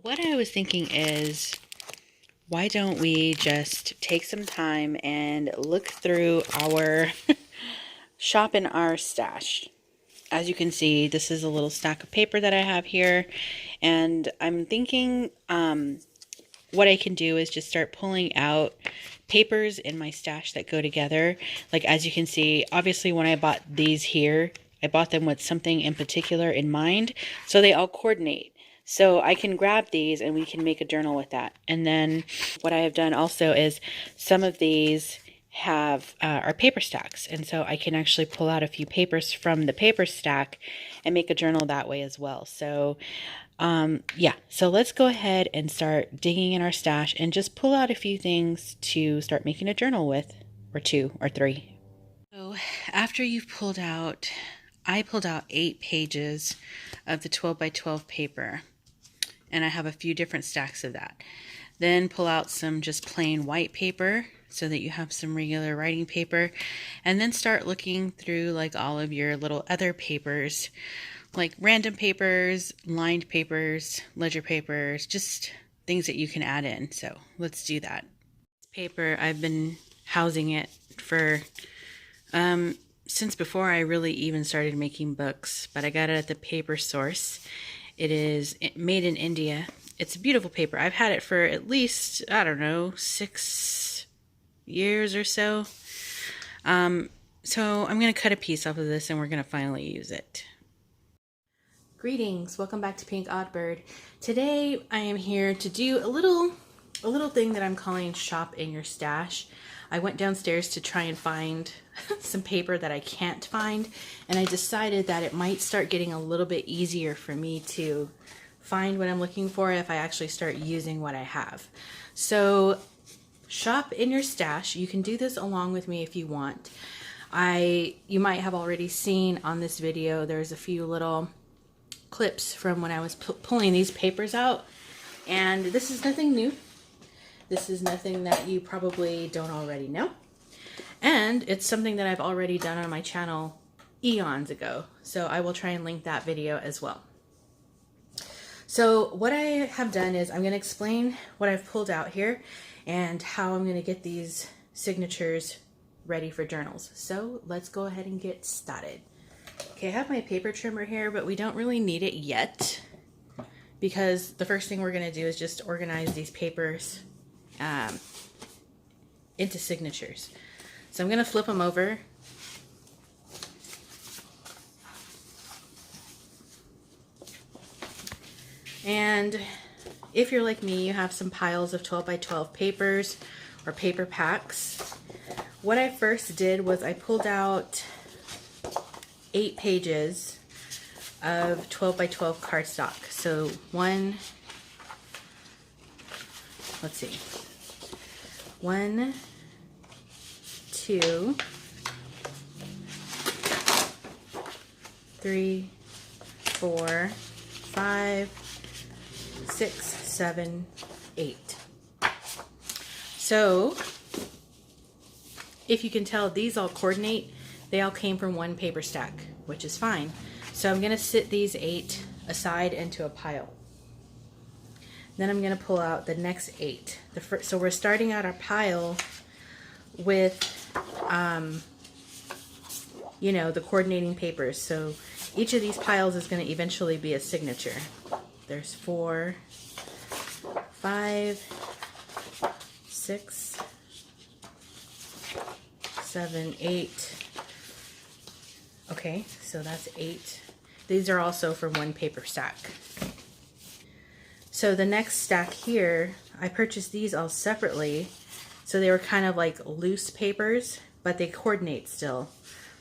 What I was thinking is, why don't we just take some time and look through our shop in our stash? As you can see, this is a little stack of paper that I have here, and I'm thinking what I can do is just start pulling out papers in my stash that go together. Like, as you can see, obviously when I bought these here, I bought them with something in particular in mind, so they all coordinate. So I can grab these and we can make a journal with that. And then what I have done also is some of these have are paper stacks, and so I can actually pull out a few papers from the paper stack and make a journal that way as well. So yeah, so let's go ahead and start digging in our stash and just pull out a few things to start making a journal with, or two or three. So after you've pulled out, I pulled out 8 pages of the 12 by 12 paper, and I have a few different stacks of that. Then pull out some just plain white paper so that you have some regular writing paper, and then start looking through like all of your little other papers, like random papers, lined papers, ledger papers, just things that you can add in. So let's do that. This paper, I've been housing it for since before I really even started making books, but I got it at the paper source. It is made in India. It's a beautiful paper. I've had it for at least, I don't know, 6 years or so. So I'm going to cut a piece off of this and we're going to finally use it. Greetings, welcome back to Pink Oddbird. Today I am here to do a little thing that I'm calling shop in your stash. I went downstairs to try and find some paper that I can't find, and I decided that it might start getting a little bit easier for me to find what I'm looking for if I actually start using what I have. So shop in your stash. You can do this along with me if you want. You might have already seen on this video, there's a few little clips from when I was pulling these papers out, and this is nothing new. This is nothing that you probably don't already know, and it's something that I've already done on my channel eons ago, so I will try and link that video as well. So what I have done is I'm going to explain what I've pulled out here and how I'm going to get these signatures ready for journals. So let's go ahead and get started. Okay, I have my paper trimmer here, but we don't really need it yet because the first thing we're going to do is just organize these papers into signatures. So I'm going to flip them over. And if you're like me, you have some piles of 12 by 12 papers or paper packs. What I first did was I pulled out 8 pages of 12 by 12 cardstock. So let's see, 1, 2, 3, 4, 5, 6, 7, 8. So if you can tell, these all coordinate. They all came from one paper stack, which is fine. So I'm going to sit these 8 aside into a pile. Then I'm going to pull out the next 8. So we're starting out our pile with, you know, the coordinating papers. So each of these piles is going to eventually be a signature. There's 4, 5, 6, 7, 8. Okay, so that's 8. These are also from one paper stack. So the next stack here, I purchased these all separately. So they were kind of like loose papers, but they coordinate still.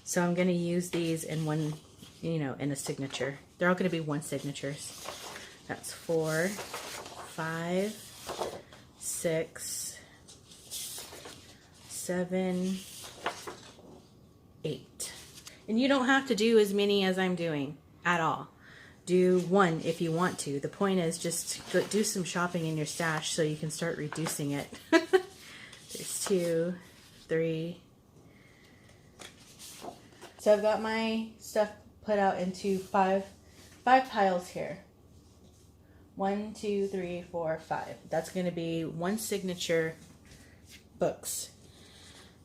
So I'm going to use these in one, you know, in a signature. They're all going to be one signatures. That's 4, 5, 6, 7, 8. And you don't have to do as many as I'm doing at all. Do 1 if you want to. The point is just do some shopping in your stash so you can start reducing it. There's 2, 3. So I've got my stuff put out into five piles here. 1, 2, 3, 4, 5. That's going to be 1 signature books.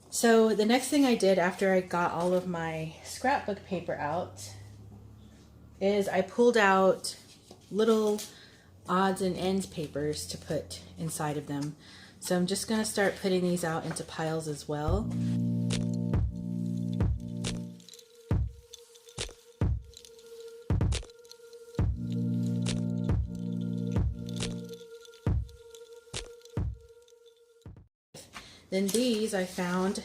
So the next thing I did after I got all of my scrapbook paper out is I pulled out little odds and ends papers to put inside of them. So I'm just going to start putting these out into piles as well. Then these I found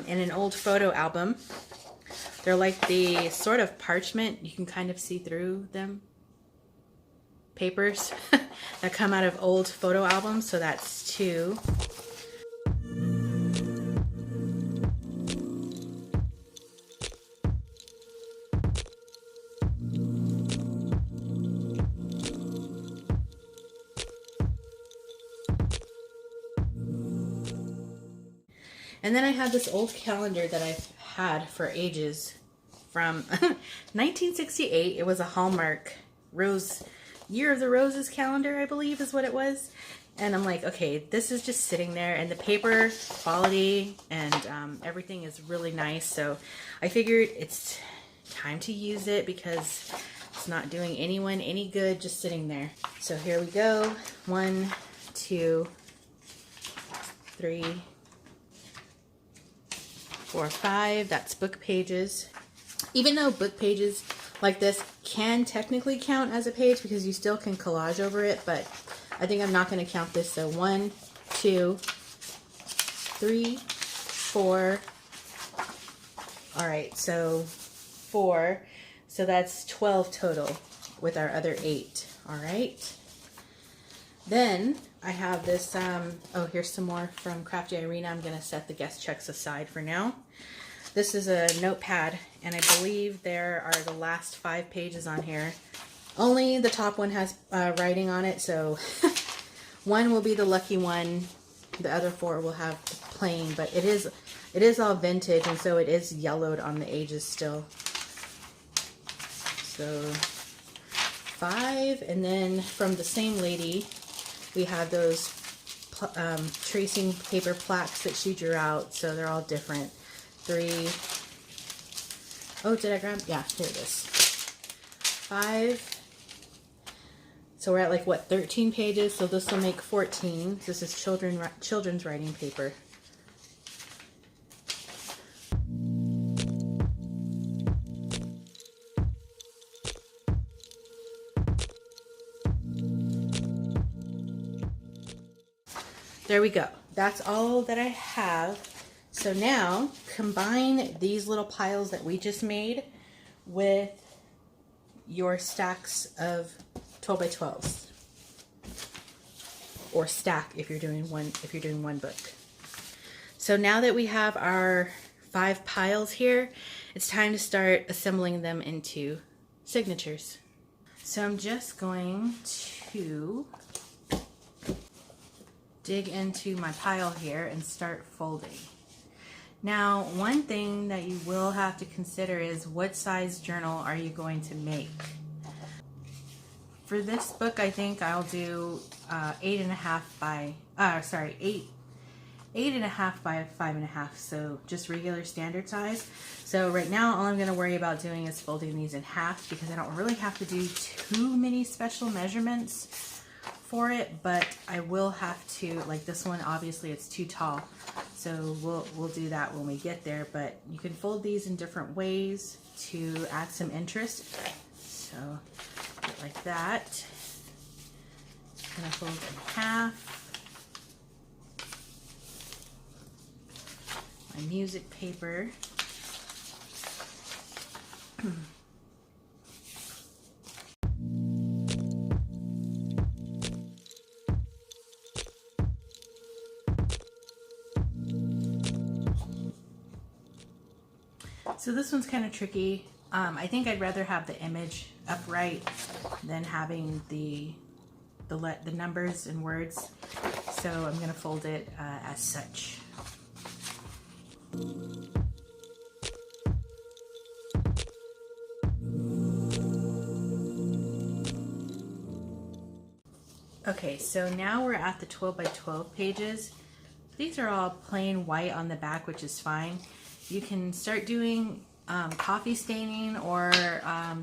in an old photo album. They're like the sort of parchment, you can kind of see through them, papers that come out of old photo albums. So that's 2. And then I have this old calendar that I've had for ages from 1968. It was a Hallmark Year of the Roses calendar, I believe is what it was. And I'm like, okay, this is just sitting there, and the paper quality and everything is really nice. So I figured it's time to use it because it's not doing anyone any good just sitting there. So here we go. 1, 2, 3, 4, 5. That's book pages. Even though book pages like this can technically count as a page because you still can collage over it, but I think I'm not going to count this. So 1, 2, 3, 4. All right, so 4. So that's 12 total with our other 8. All right. Then I have this, oh, here's some more from Crafty Irina. I'm going to set the guest checks aside for now. This is a notepad, and I believe there are the last 5 pages on here. Only the top one has writing on it, so one will be the lucky one. The other 4 will have plain, but it is all vintage, and so it is yellowed on the edges still. So 5, and then from the same lady, we have those tracing paper plaques that she drew out, so they're all different. 3. Oh, did I grab? Yeah, here it is. 5. So we're at like, what, 13 pages? So this will make 14. This is children's writing paper. There we go. That's all that I have. So now combine these little piles that we just made with your stacks of 12 by 12s, or stack if you're doing one book. So now that we have our 5 piles here, it's time to start assembling them into signatures. So I'm just going to dig into my pile here and start folding. Now, one thing that you will have to consider is what size journal are you going to make? For this book, I think I'll do 8.5 by 5.5, so just regular standard size. So right now, all I'm going to worry about doing is folding these in half because I don't really have to do too many special measurements for it, but I will have to, like this one, obviously it's too tall, so we'll do that when we get there. But you can fold these in different ways to add some interest. So like that. I'm gonna fold in half. My music paper. So this one's kind of tricky. I think I'd rather have the image upright than having the numbers and words. So I'm going to fold it as such. Okay, so now we're at the 12 by 12 pages. These are all plain white on the back, which is fine. You can start doing coffee staining or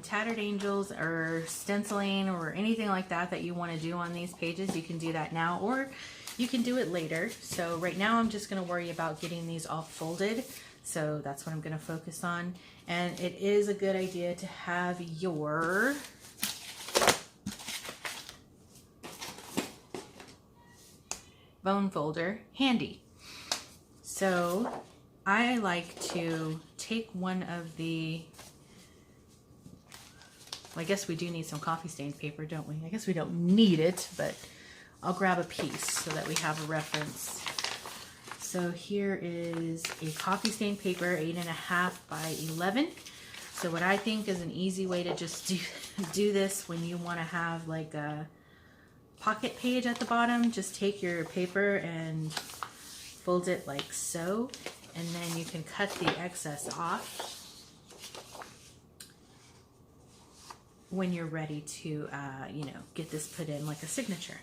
tattered angels or stenciling or anything like that that you want to do on these pages. You can do that now, or you can do it later. So right now I'm just going to worry about getting these all folded. So that's what I'm going to focus on. And it is a good idea to have your bone folder handy. So I like to take one of the, well, I guess we do need some coffee stained paper, don't we? I guess we don't need it, but I'll grab a piece so that we have a reference. So here is a coffee stained paper, 8.5 by 11. So what I think is an easy way to just do this when you want to have like a pocket page at the bottom, just take your paper and fold it like so, and then you can cut the excess off when you're ready to you know, get this put in like a signature.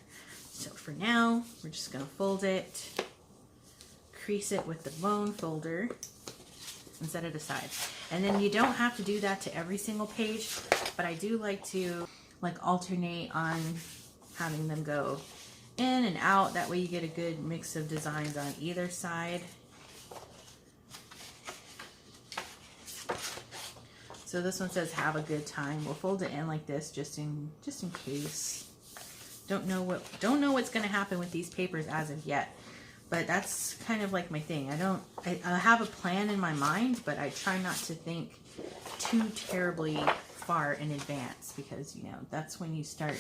So for now, we're just going to fold it, crease it with the bone folder, and set it aside. And then you don't have to do that to every single page, but I do like to like alternate on having them go in and out. That way you get a good mix of designs on either side. So this one says have a good time. We'll fold it in like this just in case. Don't know what's going to happen with these papers as of yet, but that's kind of like my thing. I have a plan in my mind, but I try not to think too terribly far in advance, because you know that's when you start,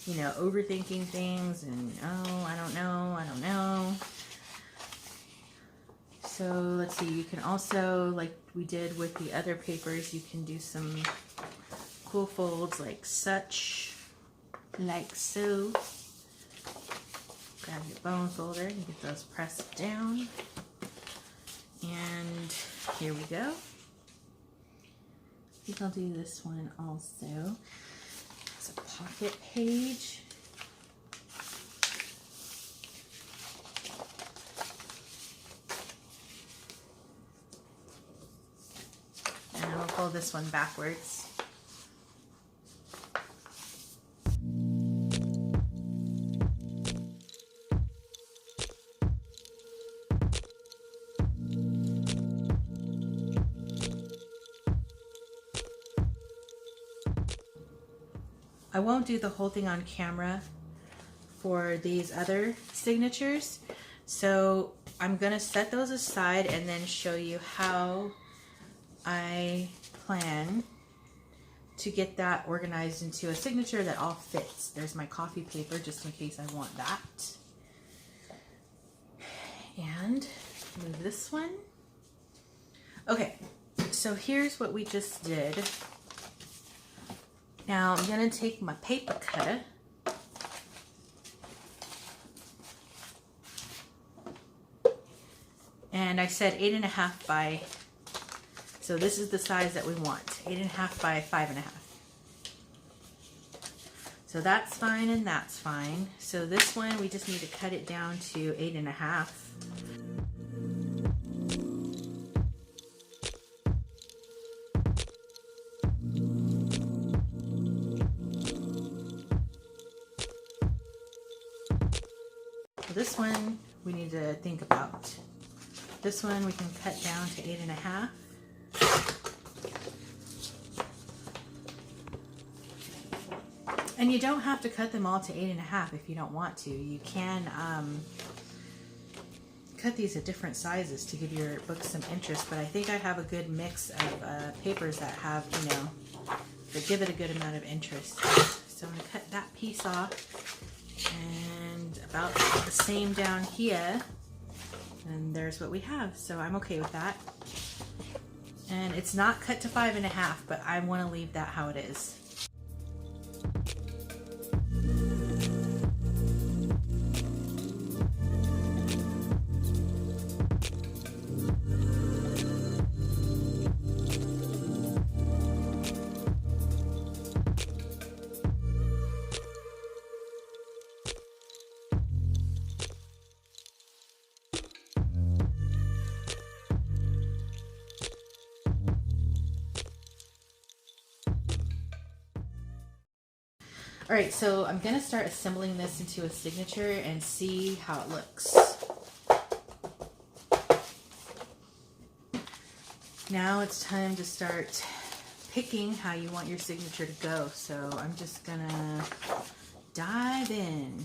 you know, overthinking things and oh, I don't know. So let's see, you can also, like we did with the other papers, you can do some cool folds like such, like so. Grab your bone folder and get those pressed down. And here we go. I think I'll do this one also. It's a pocket page. And I'll fold this one backwards. I won't do the whole thing on camera for these other signatures, so I'm gonna set those aside and then show you how I plan to get that organized into a signature that all fits. There's my coffee paper just in case I want that. And move this one. Okay, so here's what we just did. Now I'm going to take my paper cutter and I said 8.5 by, so this is the size that we want, 8.5 by 5.5. So that's fine and that's fine. So this one we just need to cut it down to 8.5. This one we need to think about. This one we can cut down to 8.5. And you don't have to cut them all to 8.5 if you don't want to. You can cut these at different sizes to give your book some interest, but I think I have a good mix of papers that have, you know, that give it a good amount of interest. So I'm going to cut that piece off. And about the same down here, and there's what we have. So I'm okay with that. And it's not cut to 5.5, but I want to leave that how it is. All right, so I'm gonna start assembling this into a signature and see how it looks. Now it's time to start picking how you want your signature to go. So I'm just gonna dive in.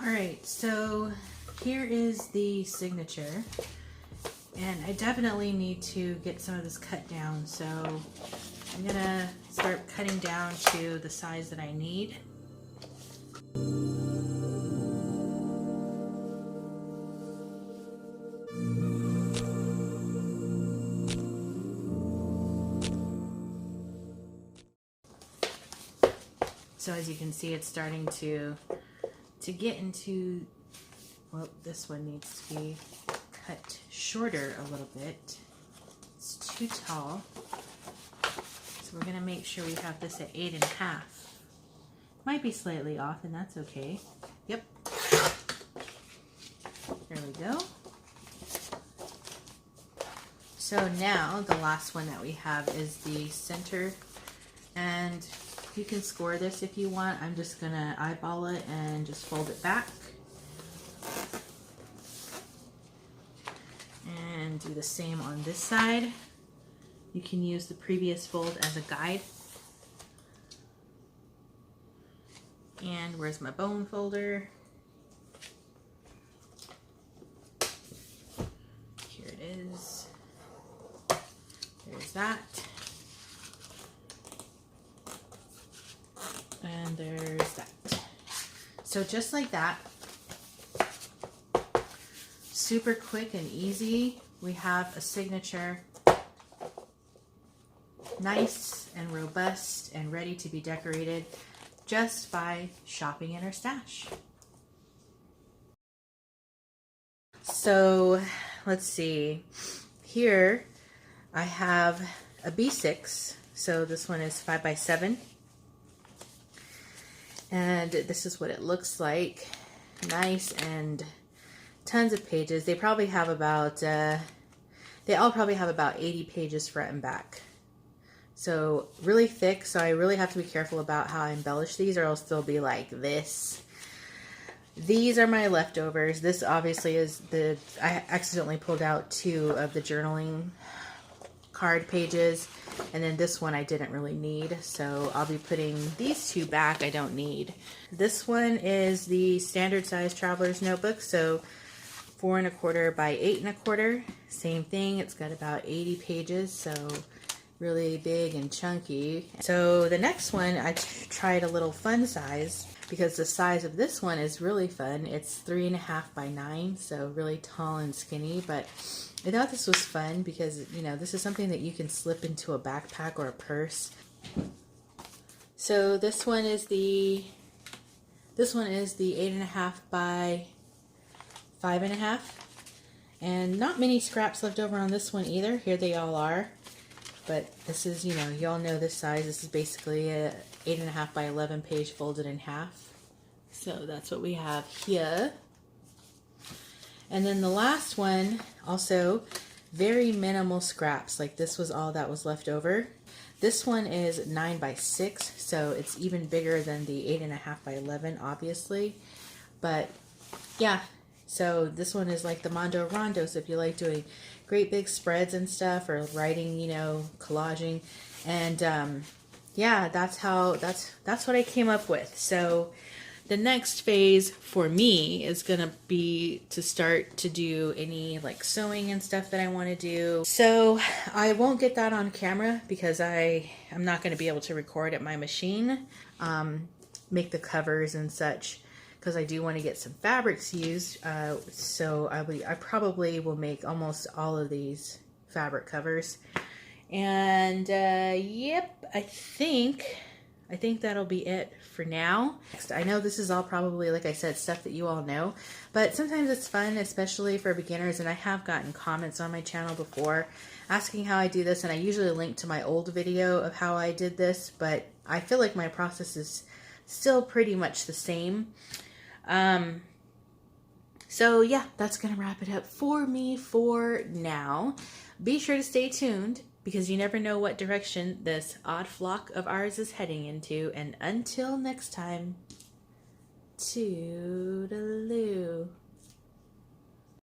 Alright, so here is the signature, and I definitely need to get some of this cut down, so I'm gonna start cutting down to the size that I need. So as you can see, it's starting to get into, well, this one needs to be cut shorter a little bit. It's too tall. So we're gonna make sure we have this at 8.5. Might be slightly off, and that's okay. Yep. There we go. So now the last one that we have is the center, and you can score this if you want. I'm just gonna eyeball it and just fold it back. And do the same on this side. You can use the previous fold as a guide. And where's my bone folder? Here it is. There's that. And there's that. So just like that, super quick and easy, we have a signature, nice and robust and ready to be decorated just by shopping in our stash. So let's see, here I have a B6, so this one is 5x7. And this is what it looks like. Nice and tons of pages. They probably have about, they all probably have about 80 pages front and back. So really thick, so I really have to be careful about how I embellish these, or else they'll be like this. These are my leftovers. This obviously is I accidentally pulled out 2 of the journaling card pages, and then this one I didn't really need, so I'll be putting these 2 back I don't need. This one is the standard size traveler's notebook, so 4 1/4 by 8 1/4. Same thing, it's got about 80 pages, so really big and chunky. So the next one, I tried a little fun size. because the size of this one is really fun. It's 3.5 by 9, so really tall and skinny, but I thought this was fun because, you know, this is something that you can slip into a backpack or a purse. So this one is the 8.5 by 5.5, and not many scraps left over on this one either. Here they all are, but this is, you know, you all know this size. This is basically a 8.5 by 11 page folded in half. So that's what we have here. And then the last one, also very minimal scraps. Like this was all that was left over. This one is 9 by 6, so it's even bigger than the 8.5 by 11, obviously. But yeah, so this one is like the Mondo Rondo. So if you like doing great big spreads and stuff, or writing, you know, collaging, and yeah, that's what I came up with. So the next phase for me is gonna be to start to do any like sewing and stuff that I want to do. So I won't get that on camera because I'm not going to be able to record at my machine, make the covers and such, because I do want to get some fabrics used. So I probably will make almost all of these fabric covers. And yep, I think that'll be it for now. I know this is all probably, like I said, stuff that you all know, but sometimes it's fun, especially for beginners. And I have gotten comments on my channel before asking how I do this, and I usually link to my old video of how I did this, but I feel like my process is still pretty much the same. So yeah, that's gonna wrap it up for me for now. Be sure to stay tuned, because you never know what direction this odd flock of ours is heading into. And until next time, toodaloo.